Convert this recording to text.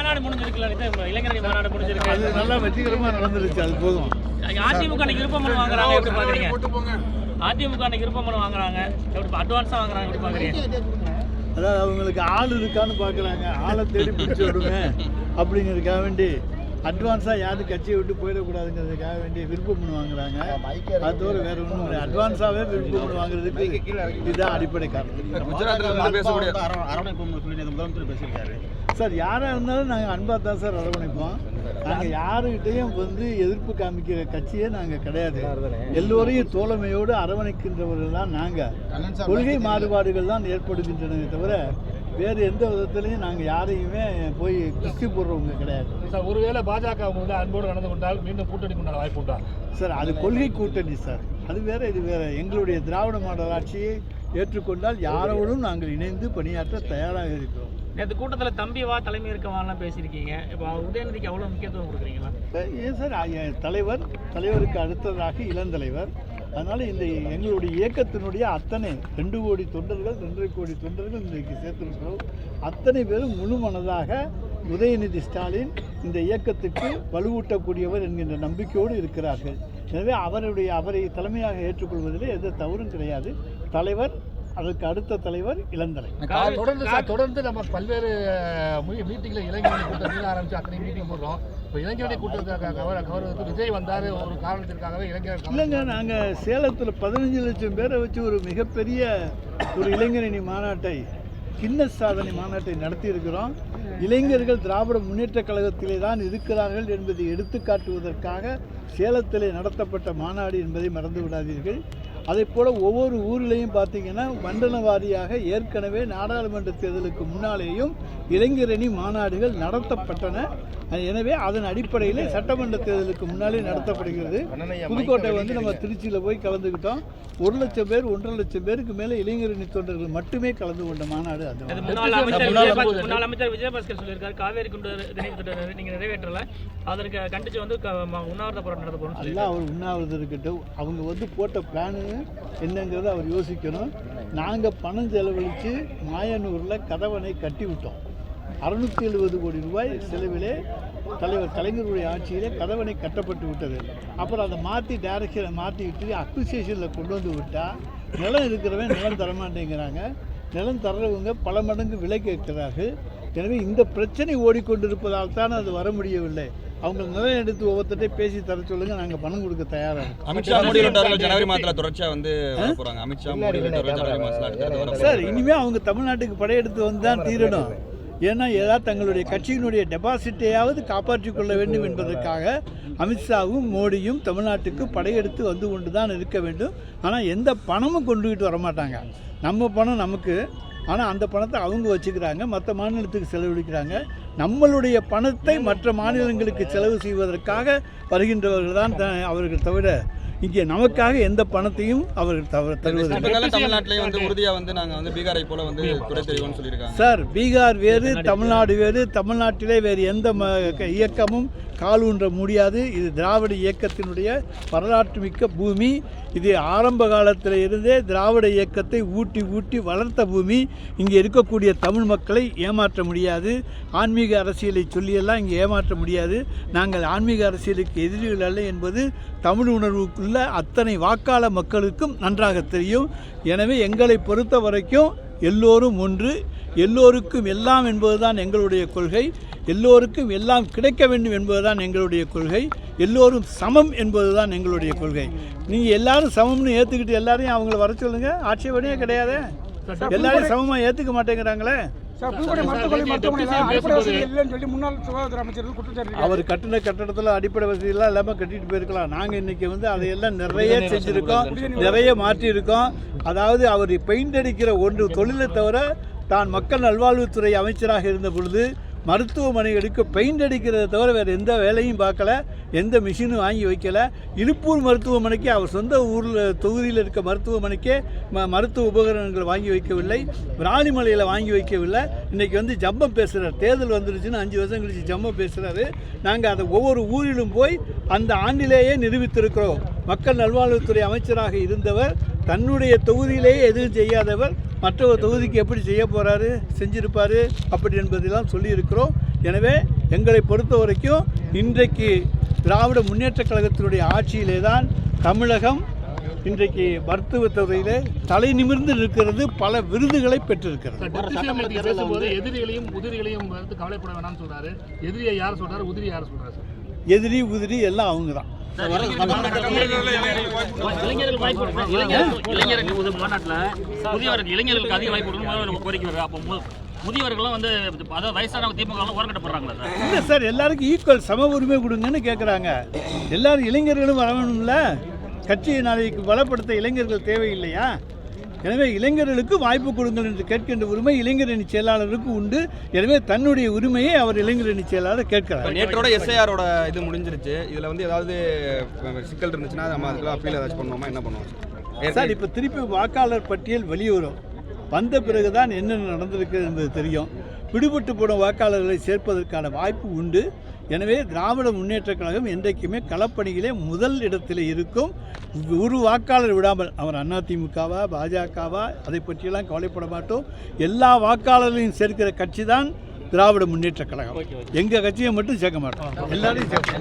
மாநாடு முடிஞ்சிருக்குல்ல, இளைஞரணி மாநாடு முடிஞ்சிருக்கு, அது நல்லா வெற்றிகரமாக நடந்துருச்சு, அது போதும். அதிமுக அன்னைக்கு விருப்பமனு வாங்குறாங்க, எப்படி பாக்குறீங்க? அதிமுக அன்னைக்கு விருப்பமனு வாங்குறாங்க, எப்படி அட்வான்ஸா வாங்குறாங்க, எப்படி பாக்குறீங்க? அதாவது அவங்களுக்கு ஆள் இருக்கான்னு பார்க்குறாங்க, ஆளை தேடி பிடிச்சி விடுங்க அப்படிங்கிறதுக்காக வேண்டி அட்வான்ஸாக யாரும் கட்சியை விட்டு போயிடக்கூடாதுங்கிறதுக்காக வேண்டி விருப்பம் வாங்குறாங்க. அது தவிர வேறு ஒன்றும் கிடையாது. அட்வான்ஸாகவே விருப்பம் வாங்குறதுக்கு இதுதான் அடிப்படை காரணம். முதலமைச்சர் பேசியிருக்காரு சார். யாராக இருந்தாலும் நாங்கள் அன்பாக தான் சார் அரவணைப்போம். நாங்கள் யாருக்கிட்டையும் எதிர்ப்பு காமிக்கிற கட்சியே நாங்கள் கிடையாது. எல்லோரையும் தோழமையோடு அரவணைக்கின்றவர்கள் தான் நாங்கள். கொள்கை மாறுபாடுகள் தான் ஏற்படுகின்றனவே தவிர வேறு எந்த விதத்திலையும் நாங்கள் யாரையுமே போய் குஸ்தி போடுறவங்க கிடையாது சார். ஒருவேளை பாஜக அன்போடு நடந்து கொண்டால் மீண்டும் கூட்டணி கொண்டாட வாய்ப்பு உண்டா சார்? அது கொள்கை கூட்டணி சார், அது வேற இது வேற. எங்களுடைய திராவிட மாடல் ஆட்சியை ஏற்றுக்கொண்டால் யாரோடும் நாங்கள் இணைந்து பணியாற்ற தயாராக இருக்கிறோம். நேற்று கூட்டத்தில் தம்பிவா தலைமை இருக்கவான்லாம் பேசியிருக்கீங்க. இப்போ உதயநிதிக்கு அவ்வளோ முக்கியத்துவம் கொடுக்குறீங்களா? ஏன் சார், தலைவருக்கு அடுத்ததாக இளந்தலைவர். அதனால் இந்த எங்களுடைய இயக்கத்தினுடைய அத்தனை 2 கோடி தொண்டர்கள் 2.5 கோடி தொண்டர்கள் இன்றைக்கு சேர்த்திருக்கிறோம். அத்தனை பேரும் முழு மனதாக உதயநிதி ஸ்டாலின் இந்த இயக்கத்துக்கு வலுவூட்டக்கூடியவர் என்கின்ற நம்பிக்கையோடு இருக்கிறார்கள். எனவே அவரை தலைமையாக ஏற்றுக்கொள்வதில் எந்த தவறும் கிடையாது. தலைவர், அதற்கு அடுத்த தலைவர் இளந்தலைவர். தொடர்ந்து நம்ம பல்வேறு மீட்டிங்ல இளைஞரணி கூட்டத்தில் ஆரம்பிச்சு அத்தனை மீட்டிங் போடுறோம். இப்போ இளைஞரணி கூட்டத்துக்கு விஜய் வந்தார் ஒரு காரணத்திற்காகவே இல்லைங்க. நாங்கள் சேலத்தில் 15 லட்சம் பேரை வச்சு ஒரு மிகப்பெரிய ஒரு இளைஞரணி மாநாட்டை, கின்னஸ் சாதனை மாநாட்டை நடத்தி இருக்கிறோம். இளைஞர்கள் திராவிட முன்னேற்ற கழகத்திலே தான் இருக்கிறார்கள் என்பதை எடுத்து காட்டுவதற்காக சேலத்திலே நடத்தப்பட்ட மாநாடு என்பதை மறந்து விடாதீர்கள். அதே போல் ஒவ்வொரு ஊரிலையும் பார்த்தீங்கன்னா மண்டல வாரியாக ஏற்கனவே நாடாளுமன்ற தேர்தலுக்கு முன்னாலேயும் இளைஞரணி மாநாடுகள் நடத்தப்பட்டன. எனவே அதன் அடிப்படையில் சட்டமன்ற தேர்தலுக்கு முன்னாலே நடத்தப்படுகிறது. புதுக்கோட்டை நம்ம திருச்சியில் போய் கலந்துக்கிட்டோம். 1 லட்சம் பேர் 1.5 லட்சம் பேருக்கு மேலே இளைஞரணி தொண்டர்கள் மட்டுமே கலந்து கொண்ட மாநாடு. அது முன்னாள் அமைச்சர் விஜயபாஸ்கர் சொல்லியிருக்காரு, காவேரி குண்டு நீங்கள் நிறைவேற்றல, அதற்கு கண்டிச்சு உண்ணாவிரத போராட்டம் நடத்த போகிறோம். எல்லாம் அவர் உண்ணாவிரதம் இருக்கட்டும். அவங்க போட்ட பிளானு என்னங்கிறத அவர் யோசிக்கணும். நாங்கள் பணம் செலவழித்து மாயனூரில் கதவணை கட்டி விட்டோம். 670 கோடி ரூபாய் செலவிலே தலைவர் கலைஞருடைய ஆட்சியிலே கதவணை கட்டப்பட்டு விட்டது. அப்புறம் அதை டைரக்ஷனை மாற்றிக்கிட்டு அக்விசேஷனில் கொண்டு வந்து விட்டால் நிலம் இருக்கிறவன் நிலம் தரமாட்டேங்கிறாங்க. நிலம் தர்றவங்க பல மடங்கு விலை கேட்கிறார்கள். எனவே இந்த பிரச்சனை ஓடிக்கொண்டிருப்பதால் தான் அது வர முடியவில்லை. அவங்க நிலம் எடுத்து ஒவ்வொருத்தட்டே பேசி தர சொல்லுங்க, நாங்கள் பணம் கொடுக்க தயாராக இருக்கோம். அமித்ஷா மோடி ஜனவரி மாதத்தில் தொடர்ச்சியாக போகிறாங்க. அமித்ஷா மோடி ஜனவரி மாதத்தில் சார், இனிமேல் அவங்க தமிழ்நாட்டுக்கு படையெடுத்து வந்து தான் தீரணும். ஏன்னா ஏதாவது தங்களுடைய கட்சியினுடைய டெபாசிட்டையாவது காப்பாற்றிக் கொள்ள வேண்டும் என்பதற்காக அமித்ஷாவும் மோடியும் தமிழ்நாட்டுக்கு படையெடுத்து வந்து கொண்டு தான் இருக்க வேண்டும். ஆனால் எந்த பணமும் கொண்டுகிட்டு வரமாட்டாங்க. நம்ம பணம் நமக்கு, ஆனால் அந்த பணத்தை அவங்க வச்சுக்கிறாங்க, மற்ற மாநிலத்துக்கு செலவழிக்கிறாங்க. நம்மளுடைய பணத்தை மற்ற மாநிலங்களுக்கு செலவு செய்வதற்காக வருகின்றவர்கள் தான் அவர்கள் தவிர இங்கே நமக்காக எந்த பணத்தையும் அவர்கள் தருவதில்லை. தமிழ்நாட்டிலேயே உறுதியாக நாங்கள் பீகாரை போல குறை தெரிவிக்கணும்னு சொல்லியிருக்காங்க சார். பீகார் வேறு, தமிழ்நாடு வேறு. தமிழ்நாட்டிலே வேறு எந்த இயக்கமும் காலூன்ற முடியாது. இது திராவிட இயக்கத்தினுடைய வரலாற்று மிக்க பூமி. இது ஆரம்ப காலத்தில் இருந்தே திராவிட இயக்கத்தை ஊட்டி வளர்த்த பூமி. இங்கே இருக்கக்கூடிய தமிழ் மக்களை ஏமாற்ற முடியாது. ஆன்மீக அரசியலை சொல்லியெல்லாம் இங்கே ஏமாற்ற முடியாது. நாங்கள் ஆன்மீக அரசியலுக்கு எதிரிகள் அல்ல என்பது தமிழ் உணர்வுக்குள்ள அத்தனை வாக்காள மக்களுக்கும் நன்றாக தெரியும். எனவே எங்களை பொறுத்த வரைக்கும் எல்லோரும் ஒன்று, எல்லோருக்கும் எல்லாம் என்பதுதான் எங்களுடைய கொள்கை. எல்லோருக்கும் எல்லாம் கிடைக்க வேண்டும் என்பதுதான் எங்களுடைய கொள்கை. எல்லோரும் சமம் என்பதுதான் எங்களுடைய கொள்கை. நீங்கள் எல்லாரும் சமம்னு ஏற்றுக்கிட்டு எல்லாரையும் அவங்கள வர சொல்லுங்க, ஆட்சேபனையே கிடையாது. எல்லாரையும் சமமாக ஏற்றுக்க மாட்டேங்கிறாங்களே. அவர் கட்டின கட்டடத்தில் அடிப்படை வசதியெல்லாம் இல்லாமல் கட்டிட்டு போயிருக்கலாம். நாங்கள் இன்னைக்கு அதையெல்லாம் நிறைய செஞ்சுருக்கோம், நிறைய மாற்றியிருக்கோம். அதாவது அவர் பெயிண்ட் அடிக்கிற ஒன்று தொழிலை தவிர தான் மக்கள் நல்வாழ்வுத்துறை அமைச்சராக இருந்த பொழுது மருத்துவமனைகளுக்கு பெயிண்ட் அடிக்கிறத தவிர வேறு எந்த வேலையும் பார்க்கல, எந்த மிஷினும் வாங்கி வைக்கல. இலுப்பூர் மருத்துவமனைக்கு அவர் சொந்த ஊரில் தொகுதியில் இருக்க மருத்துவமனைக்கே மருத்துவ உபகரணங்கள் வாங்கி வைக்கவில்லை, விராலிமலையில் வாங்கி வைக்கவில்லை. இன்றைக்கி ஜம்பம் பேசுகிறார். தேர்தல் வந்துருச்சுன்னு 5 வருஷம் கழிச்சு ஜம்பம் பேசுகிறாரு. நாங்கள் அதை ஒவ்வொரு ஊரிலும் போய் அந்த ஆண்டிலேயே நிரூபித்திருக்கிறோம். மக்கள் நல்வாழ்வுத்துறை அமைச்சராக இருந்தவர் தன்னுடைய தொகுதியிலேயே எதுவும் செய்யாதவர் மற்ற தொகுதிக்கு எப்படி செய்ய போகிறாரு, செஞ்சிருப்பார் அப்படி என்பதெல்லாம் சொல்லியிருக்கிறோம். எனவே எங்களை பொறுத்த வரைக்கும் இன்றைக்கு திராவிட முன்னேற்றக் கழகத்தினுடைய ஆட்சியிலே தான் தமிழகம் இன்றைக்கு மருத்துவத்துறையிலே தலை நிமிர்ந்து இருக்கிறது, பல விருதுகளை பெற்றிருக்கிறது. பேசும்போது எதிரிகளையும் உதிரிகளையும் கவலைப்பட வேணாம்னு சொல்றாரு. எதிரியை யார் சொல்றாரு, உதிரி யார் சொல்றாரு? எதிரி உதிரி எல்லாம் அவங்க தான். இளைஞர்களுக்கு அதிக வாய்ப்பு கொடுக்கணும் கோரிக்கை வருது. அப்போ முதியவர்களும் வந்து அதாவது வயசானவங்க திமுக ஓரங்கட்டப்படுறாங்களா சார்? இல்லை சார், எல்லாருக்கும் ஈக்குவல் சம உரிமை கொடுங்கன்னு கேட்குறாங்க. எல்லாரும் இளைஞர்களும் வரணும்ல. கட்சியை நாளைக்கு பலப்படுத்த இளைஞர்கள் தேவையில்லையா? எனவே இளைஞர்களுக்கு வாய்ப்பு கொடுங்கள் என்று கேட்கின்ற உரிமை இளைஞரணி செயலாளருக்கு உண்டு. எனவே தன்னுடைய உரிமையை அவர் இளைஞரணி செயலாளர் கேட்கிறார். நேற்றோட எஸ்ஐஆரோட இது முடிஞ்சிருச்சு. இதில் வந்து ஏதாவது சிக்கல் இருந்துச்சுன்னா நம்ம அதுக்கெல்லாம் அப்பீல் ஏதாச்சும் பண்ணுவோமா, என்ன பண்ணுவோம் சார்? இப்போ திருப்பி வாக்காளர் பட்டியல் வெளிவரும். வந்த பிறகுதான் என்னென்ன நடந்திருக்கிறது என்பது தெரியும். விடுபட்டு போன வாக்காளர்களை சேர்ப்பதற்கான வாய்ப்பு உண்டு. எனவே திராவிட முன்னேற்றக் கழகம் என்றைக்குமே களப்பணியிலே முதல் இடத்தில் இருக்கும். ஒரு வாக்காளர் விடாமல், அவர் அதிமுகவா பாஜகவா அதை பற்றியெல்லாம் கவலைப்பட மாட்டோம். எல்லா வாக்காளர்களையும் சேர்க்கிற கட்சி தான் திராவிட முன்னேற்றக் கழகம். எங்கள் கட்சியை மட்டும் சேர்க்க மாட்டோம், எல்லாரையும் சேர்க்க.